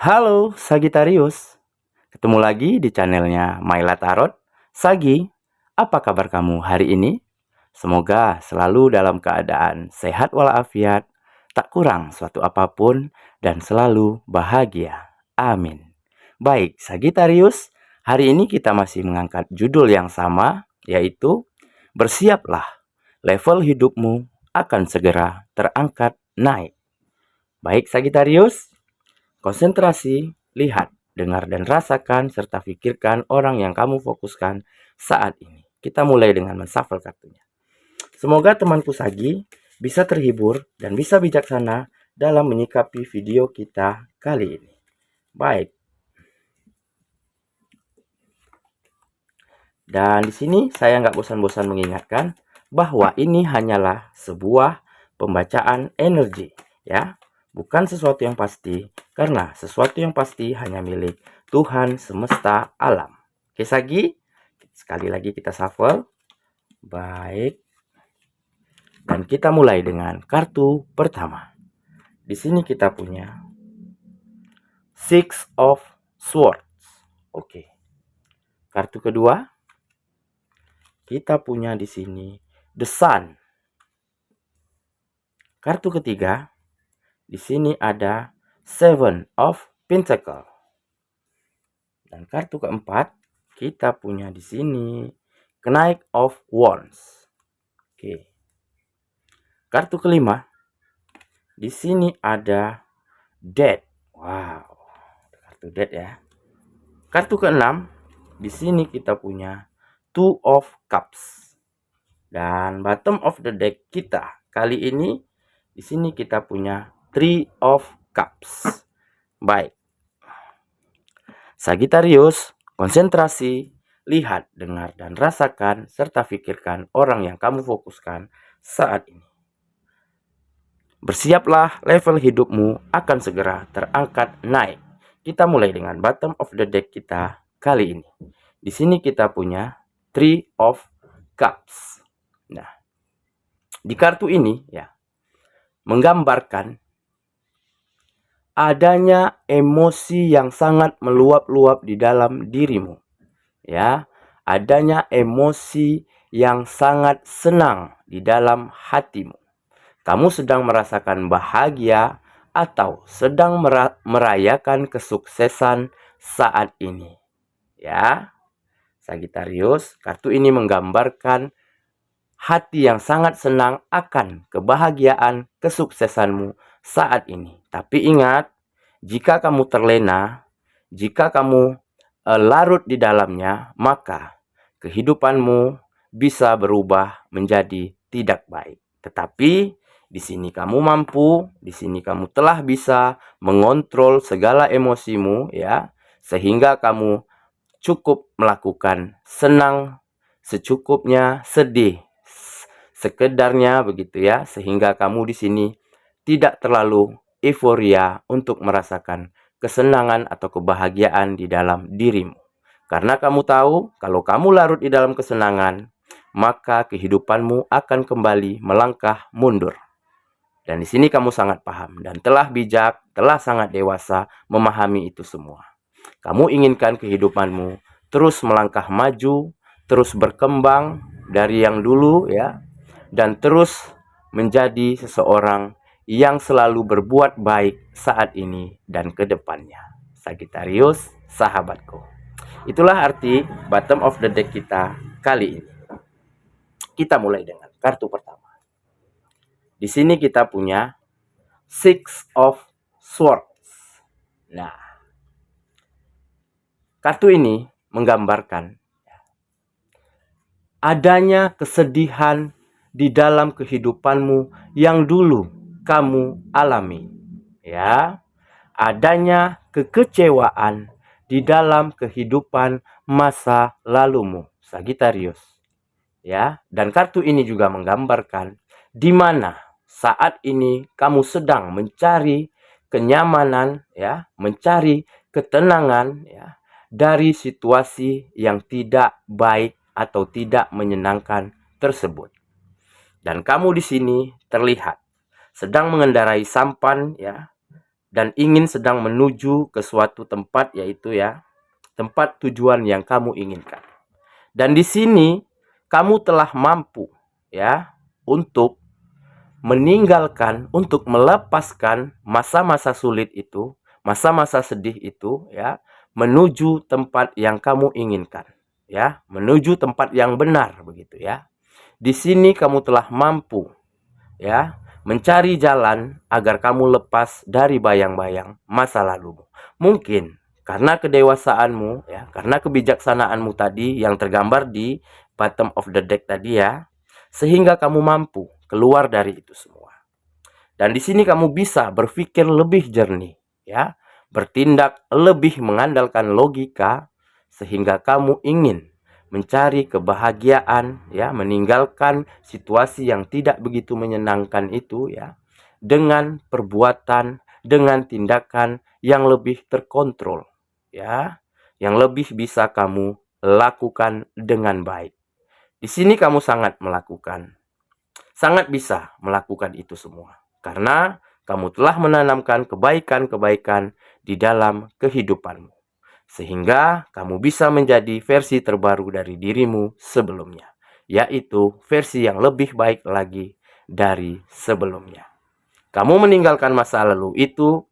Halo Sagitarius, ketemu lagi di channelnya Myla Tarot. Sagi, apa kabar kamu hari ini? Semoga selalu dalam keadaan sehat walafiat, tak kurang suatu apapun, dan selalu bahagia. Amin. Baik, Sagitarius, hari ini kita masih mengangkat judul yang sama, yaitu Bersiaplah, level hidupmu akan segera terangkat naik. Baik, Sagitarius, konsentrasi, lihat, dengar dan rasakan serta pikirkan orang yang kamu fokuskan saat ini. Kita mulai dengan menshuffle kartunya. Semoga temanku Sagi bisa terhibur dan bisa bijaksana dalam menyikapi video kita kali ini. Baik. Dan di sini saya nggak bosan-bosan mengingatkan bahwa ini hanyalah sebuah pembacaan energi, ya. Bukan sesuatu yang pasti, karena sesuatu yang pasti hanya milik Tuhan semesta alam. Oke, Sagi, sekali lagi kita shuffle. Baik. Dan kita mulai dengan kartu pertama. Di sini kita punya Six of Swords. Oke. Kartu kedua, kita punya di sini The Sun. Kartu ketiga, di sini ada Seven of Pentacles. Dan kartu keempat, kita punya di sini Knight of Wands. Oke. Kartu kelima, di sini ada Death. Wow, kartu Death ya. Kartu keenam, di sini kita punya Two of Cups. Dan bottom of the deck kita kali ini, di sini kita punya Three of Cups. Baik. Sagitarius, konsentrasi, lihat, dengar, dan rasakan, serta pikirkan orang yang kamu fokuskan saat ini. Bersiaplah, level hidupmu akan segera terangkat naik. Kita mulai dengan bottom of the deck kita kali ini. Di sini kita punya Three of Cups. Nah, di kartu ini ya menggambarkan adanya emosi yang sangat meluap-luap di dalam dirimu. Ya, adanya emosi yang sangat senang di dalam hatimu. Kamu sedang merasakan bahagia atau sedang merayakan kesuksesan saat ini. Ya, Sagitarius, kartu ini menggambarkan hati yang sangat senang akan kebahagiaan kesuksesanmu saat ini. Tapi ingat, jika kamu terlena, jika kamu larut di dalamnya, maka kehidupanmu bisa berubah menjadi tidak baik. Tetapi di sini kamu mampu, di sini kamu telah bisa mengontrol segala emosimu, ya, sehingga kamu cukup melakukan senang secukupnya, sedih sekedarnya begitu ya, sehingga kamu di sini tidak terlalu euforia untuk merasakan kesenangan atau kebahagiaan di dalam dirimu. Karena kamu tahu, kalau kamu larut di dalam kesenangan, maka kehidupanmu akan kembali melangkah mundur. Dan di sini kamu sangat paham dan telah bijak, telah sangat dewasa memahami itu semua. Kamu inginkan kehidupanmu terus melangkah maju, terus berkembang dari yang dulu ya, dan terus menjadi seseorang yang selalu berbuat baik saat ini dan ke depannya. Sagitarius, sahabatku. Itulah arti bottom of the deck kita kali ini. Kita mulai dengan kartu pertama. Di sini kita punya Six of Swords. Nah, kartu ini menggambarkan adanya kesedihan di dalam kehidupanmu yang dulu kamu alami. Ya, adanya kekecewaan di dalam kehidupan masa lalumu, Sagitarius. Ya, dan kartu ini juga menggambarkan di mana saat ini kamu sedang mencari kenyamanan, ya, mencari ketenangan, ya, dari situasi yang tidak baik atau tidak menyenangkan tersebut. Dan kamu di sini terlihat sedang mengendarai sampan, ya, dan ingin sedang menuju ke suatu tempat, yaitu ya tempat tujuan yang kamu inginkan. Dan di sini kamu telah mampu ya untuk meninggalkan, untuk melepaskan masa-masa sulit itu, masa-masa sedih itu ya, menuju tempat yang kamu inginkan ya, menuju tempat yang benar begitu ya. Di sini kamu telah mampu ya mencari jalan agar kamu lepas dari bayang-bayang masa lalumu. Mungkin karena kedewasaanmu ya, karena kebijaksanaanmu tadi yang tergambar di bottom of the deck tadi ya, sehingga kamu mampu keluar dari itu semua. Dan di sini kamu bisa berpikir lebih jernih ya, bertindak lebih mengandalkan logika, sehingga kamu ingin mencari kebahagiaan ya, meninggalkan situasi yang tidak begitu menyenangkan itu ya, dengan perbuatan, dengan tindakan yang lebih terkontrol ya, yang lebih bisa kamu lakukan dengan baik. Di sini kamu sangat bisa melakukan itu semua karena kamu telah menanamkan kebaikan-kebaikan di dalam kehidupanmu, sehingga kamu bisa menjadi versi terbaru dari dirimu sebelumnya, yaitu versi yang lebih baik lagi dari sebelumnya. Kamu meninggalkan masa lalu itu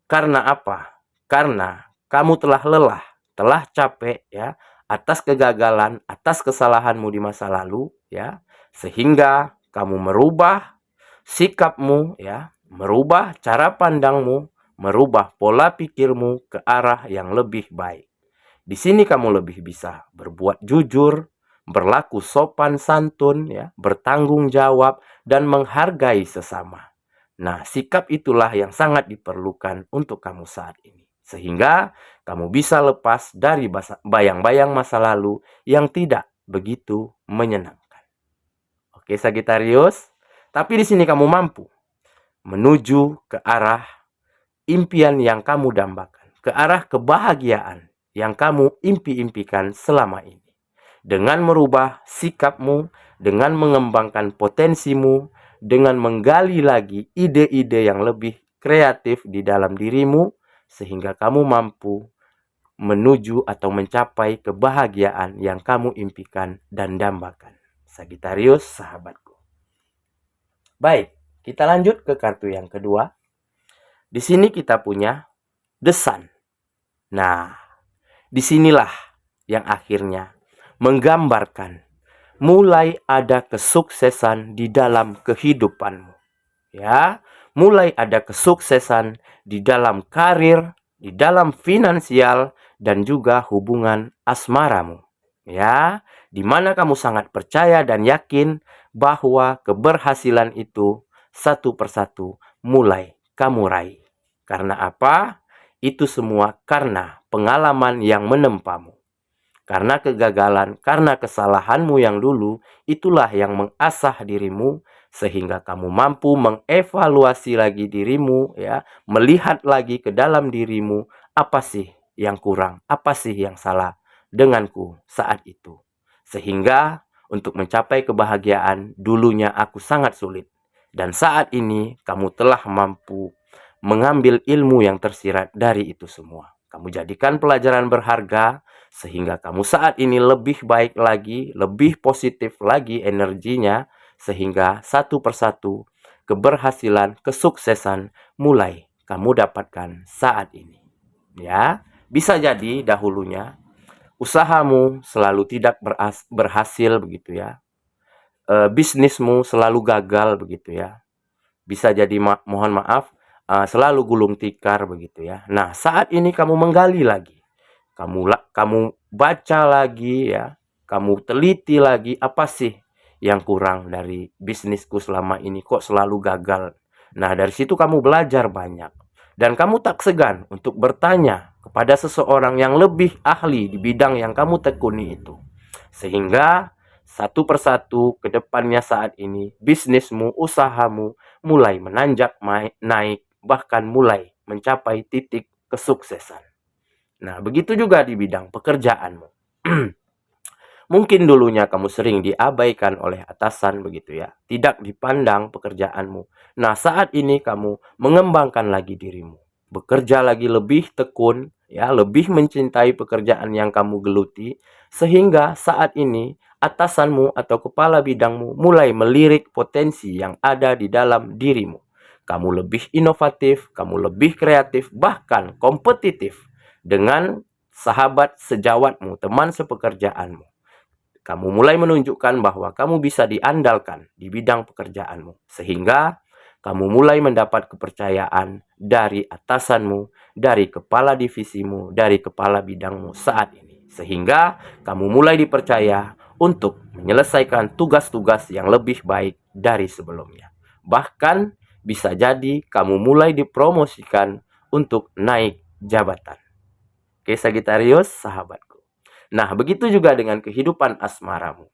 karena apa? Karena kamu telah lelah, telah capek ya, atas kegagalan, atas kesalahanmu di masa lalu ya, sehingga kamu merubah sikapmu ya, merubah cara pandangmu, merubah pola pikirmu ke arah yang lebih baik. Di sini kamu lebih bisa berbuat jujur, berlaku sopan santun ya, bertanggung jawab dan menghargai sesama. Nah, sikap itulah yang sangat diperlukan untuk kamu saat ini. Sehingga kamu bisa lepas dari bayang-bayang masa lalu yang tidak begitu menyenangkan. Oke, Sagittarius. Tapi di sini kamu mampu menuju ke arah impian yang kamu dambakan, ke arah kebahagiaan yang kamu impi-impikan selama ini. Dengan merubah sikapmu, dengan mengembangkan potensimu, dengan menggali lagi ide-ide yang lebih kreatif di dalam dirimu, sehingga kamu mampu menuju atau mencapai kebahagiaan yang kamu impikan dan dambakan. Sagittarius, sahabatku. Baik, kita lanjut ke kartu yang kedua. Di sini kita punya The Sun. Nah, disinilah yang akhirnya menggambarkan mulai ada kesuksesan di dalam kehidupanmu. Ya, mulai ada kesuksesan di dalam karir, di dalam finansial, dan juga hubungan asmaramu. Ya, di mana kamu sangat percaya dan yakin bahwa keberhasilan itu satu persatu mulai kamu raih. Karena apa? Itu semua karena pengalaman yang menempamu. Karena kegagalan, karena kesalahanmu yang dulu, itulah yang mengasah dirimu sehingga kamu mampu mengevaluasi lagi dirimu ya, melihat lagi ke dalam dirimu, apa sih yang kurang, apa sih yang salah denganku saat itu. Sehingga untuk mencapai kebahagiaan dulunya aku sangat sulit, dan saat ini kamu telah mampu mengambil ilmu yang tersirat dari itu semua. Kamu jadikan pelajaran berharga sehingga kamu saat ini lebih baik lagi, lebih positif lagi energinya, sehingga satu persatu keberhasilan, kesuksesan mulai kamu dapatkan saat ini. Ya, bisa jadi dahulunya usahamu selalu tidak berhasil begitu ya. Bisnismu selalu gagal begitu ya. Bisa jadi mohon maaf selalu gulung tikar begitu ya. Nah, saat ini kamu menggali lagi. Kamu baca lagi ya. Kamu teliti lagi apa sih yang kurang dari bisnisku selama ini, kok selalu gagal. Nah, dari situ kamu belajar banyak. Dan kamu tak segan untuk bertanya kepada seseorang yang lebih ahli di bidang yang kamu tekuni itu. Sehingga satu persatu ke depannya saat ini, bisnismu, usahamu mulai menanjak naik, bahkan mulai mencapai titik kesuksesan. Nah, begitu juga di bidang pekerjaanmu. Mungkin dulunya kamu sering diabaikan oleh atasan begitu ya, tidak dipandang pekerjaanmu. Nah, saat ini kamu mengembangkan lagi dirimu, bekerja lagi lebih tekun, ya, lebih mencintai pekerjaan yang kamu geluti, sehingga saat ini atasanmu atau kepala bidangmu mulai melirik potensi yang ada di dalam dirimu. Kamu lebih inovatif, kamu lebih kreatif, bahkan kompetitif dengan sahabat sejawatmu, teman sepekerjaanmu. Kamu mulai menunjukkan bahwa kamu bisa diandalkan di bidang pekerjaanmu, sehingga kamu mulai mendapat kepercayaan dari atasanmu, dari kepala divisimu, dari kepala bidangmu saat ini. Sehingga kamu mulai dipercaya untuk menyelesaikan tugas-tugas yang lebih baik dari sebelumnya. Bahkan bisa jadi kamu mulai dipromosikan untuk naik jabatan. Oke, Sagitarius, sahabatku. Nah, begitu juga dengan kehidupan asmaramu.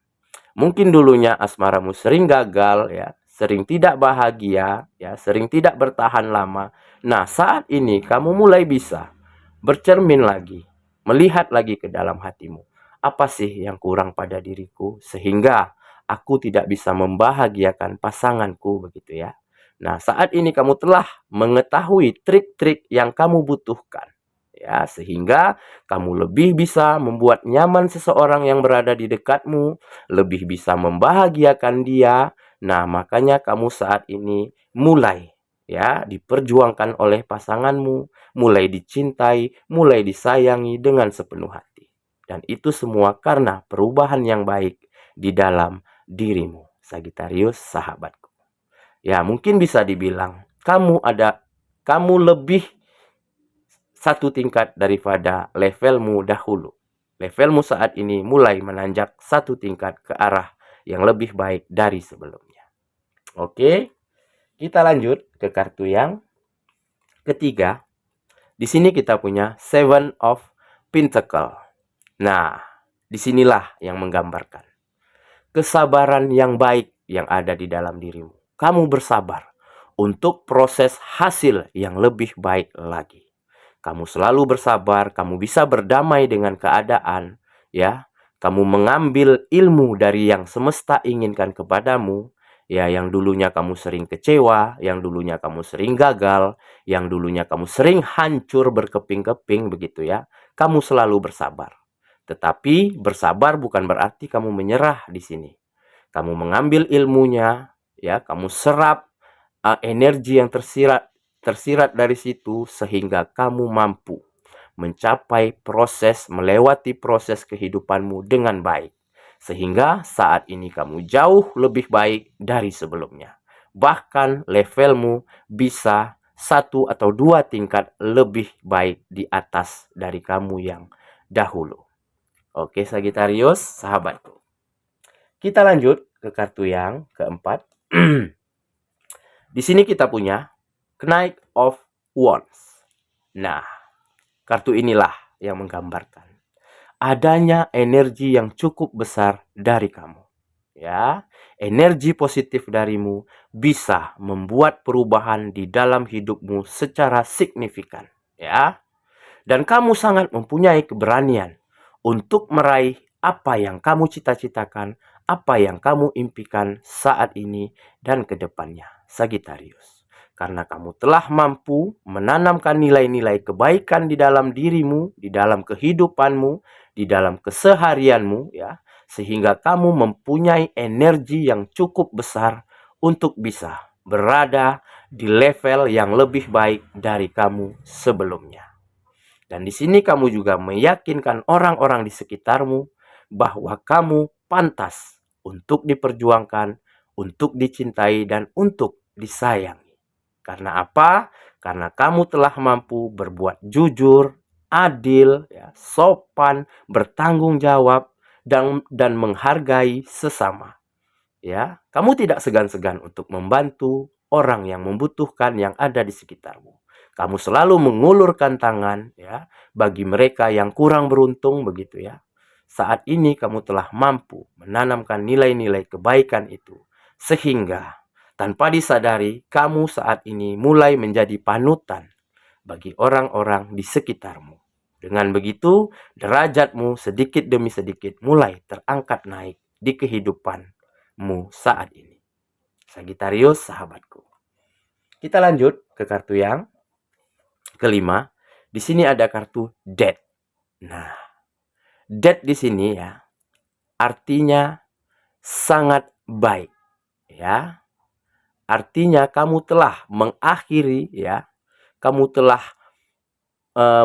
Mungkin dulunya asmaramu sering gagal ya, sering tidak bahagia ya, sering tidak bertahan lama. Nah, saat ini kamu mulai bisa bercermin lagi, melihat lagi ke dalam hatimu. Apa sih yang kurang pada diriku sehingga aku tidak bisa membahagiakan pasanganku begitu ya. Nah, saat ini kamu telah mengetahui trik-trik yang kamu butuhkan. Ya, sehingga kamu lebih bisa membuat nyaman seseorang yang berada di dekatmu, lebih bisa membahagiakan dia. Nah, makanya kamu saat ini mulai ya diperjuangkan oleh pasanganmu, mulai dicintai, mulai disayangi dengan sepenuh hati. Dan itu semua karena perubahan yang baik di dalam dirimu, Sagitarius, sahabatku. Ya, mungkin bisa dibilang kamu lebih satu tingkat daripada levelmu dahulu. Levelmu saat ini mulai menanjak satu tingkat ke arah yang lebih baik dari sebelumnya. Oke, kita lanjut ke kartu yang ketiga. Di sini kita punya Seven of Pentacles. Nah, disinilah yang menggambarkan kesabaran yang baik yang ada di dalam dirimu. Kamu bersabar untuk proses hasil yang lebih baik lagi. Kamu selalu bersabar, kamu bisa berdamai dengan keadaan, ya. Kamu mengambil ilmu dari yang semesta inginkan kepadamu, ya, yang dulunya kamu sering kecewa, yang dulunya kamu sering gagal, yang dulunya kamu sering hancur berkeping-keping begitu ya. Kamu selalu bersabar. Tetapi bersabar bukan berarti kamu menyerah di sini. Kamu mengambil ilmunya, ya, kamu serap energi yang tersirat dari situ sehingga kamu mampu mencapai proses, melewati proses kehidupanmu dengan baik. Sehingga saat ini kamu jauh lebih baik dari sebelumnya. Bahkan levelmu bisa 1 atau 2 tingkat lebih baik di atas dari kamu yang dahulu. Oke, Sagitarius, sahabatku. Kita lanjut ke kartu yang keempat. Di sini kita punya Knight of Wands. Nah, kartu inilah yang menggambarkan adanya energi yang cukup besar dari kamu. Ya, energi positif darimu bisa membuat perubahan di dalam hidupmu secara signifikan, ya. Dan kamu sangat mempunyai keberanian untuk meraih apa yang kamu cita-citakan, apa yang kamu impikan saat ini dan ke depannya, Sagitarius. Karena kamu telah mampu menanamkan nilai-nilai kebaikan di dalam dirimu, di dalam kehidupanmu, di dalam keseharianmu, ya, sehingga kamu mempunyai energi yang cukup besar untuk bisa berada di level yang lebih baik dari kamu sebelumnya. Dan di sini kamu juga meyakinkan orang-orang di sekitarmu bahwa kamu pantas untuk diperjuangkan, untuk dicintai, dan untuk disayangi. Karena apa? Karena kamu telah mampu berbuat jujur, adil, ya, sopan, bertanggung jawab, dan menghargai sesama. Ya, kamu tidak segan-segan untuk membantu orang yang membutuhkan yang ada di sekitarmu. Kamu selalu mengulurkan tangan, ya, bagi mereka yang kurang beruntung begitu ya. Saat ini kamu telah mampu menanamkan nilai-nilai kebaikan itu sehingga tanpa disadari kamu saat ini mulai menjadi panutan bagi orang-orang di sekitarmu. Dengan begitu, derajatmu sedikit demi sedikit mulai terangkat naik di kehidupanmu saat ini. Sagitarius, sahabatku. Kita lanjut ke kartu yang kelima. Di sini ada kartu Death. Nah, Death di sini ya, artinya sangat baik, ya. Artinya kamu telah mengakhiri, ya, kamu telah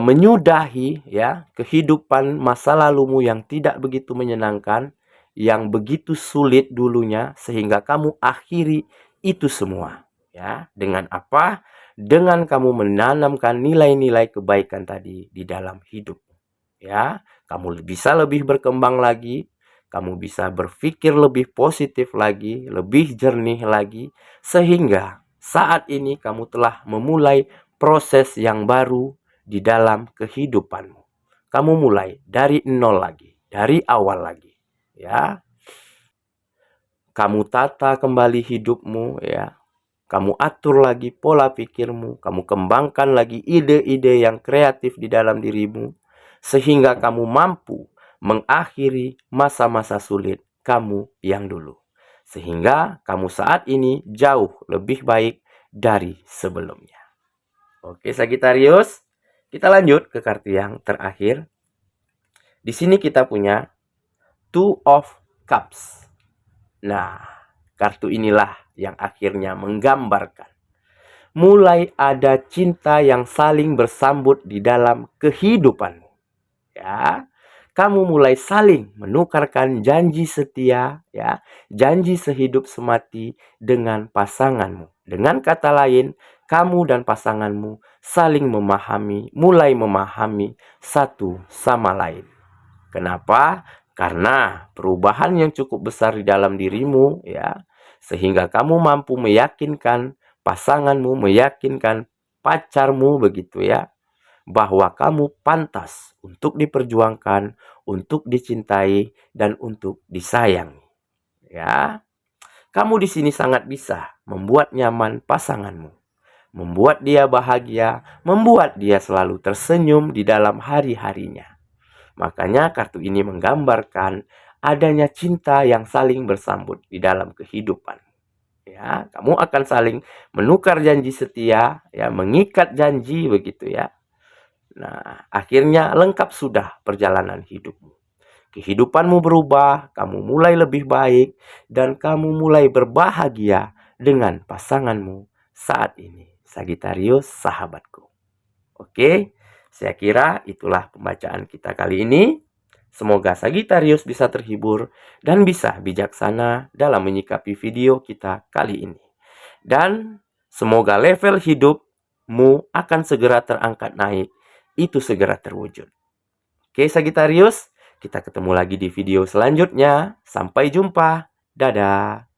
menyudahi, ya, kehidupan masa lalumu yang tidak begitu menyenangkan, yang begitu sulit dulunya, sehingga kamu akhiri itu semua, ya. Dengan apa? Dengan kamu menanamkan nilai-nilai kebaikan tadi di dalam hidup, ya. Kamu bisa lebih berkembang lagi, kamu bisa berpikir lebih positif lagi, lebih jernih lagi, sehingga saat ini kamu telah memulai proses yang baru di dalam kehidupanmu. Kamu mulai dari nol lagi, dari awal lagi, ya. Kamu tata kembali hidupmu, ya. Kamu atur lagi pola pikirmu, kamu kembangkan lagi ide-ide yang kreatif di dalam dirimu, sehingga kamu mampu mengakhiri masa-masa sulit kamu yang dulu. Sehingga kamu saat ini jauh lebih baik dari sebelumnya. Oke, Sagitarius, kita lanjut ke kartu yang terakhir. Di sini kita punya Two of Cups. Nah, kartu inilah yang akhirnya menggambarkan mulai ada cinta yang saling bersambut di dalam kehidupanmu. Ya, kamu mulai saling menukarkan janji setia, ya, janji sehidup semati dengan pasanganmu. Dengan kata lain, kamu dan pasanganmu saling memahami, mulai memahami satu sama lain. Kenapa? Karena perubahan yang cukup besar di dalam dirimu, ya, sehingga kamu mampu meyakinkan pasanganmu, meyakinkan pacarmu begitu, ya, bahwa kamu pantas untuk diperjuangkan, untuk dicintai, dan untuk disayangi. Ya, kamu di sini sangat bisa membuat nyaman pasanganmu, membuat dia bahagia, membuat dia selalu tersenyum di dalam hari-harinya. Makanya kartu ini menggambarkan adanya cinta yang saling bersambut di dalam kehidupan. Ya, kamu akan saling menukar janji setia, ya, mengikat janji begitu, ya. Nah, akhirnya lengkap sudah perjalanan hidupmu. Kehidupanmu berubah, kamu mulai lebih baik, dan kamu mulai berbahagia dengan pasanganmu saat ini. Sagitarius, sahabatku. Oke, saya kira itulah pembacaan kita kali ini. Semoga Sagitarius bisa terhibur dan bisa bijaksana dalam menyikapi video kita kali ini. Dan semoga level hidupmu akan segera terangkat naik, itu segera terwujud. Oke, Sagitarius, kita ketemu lagi di video selanjutnya. Sampai jumpa. Dadah.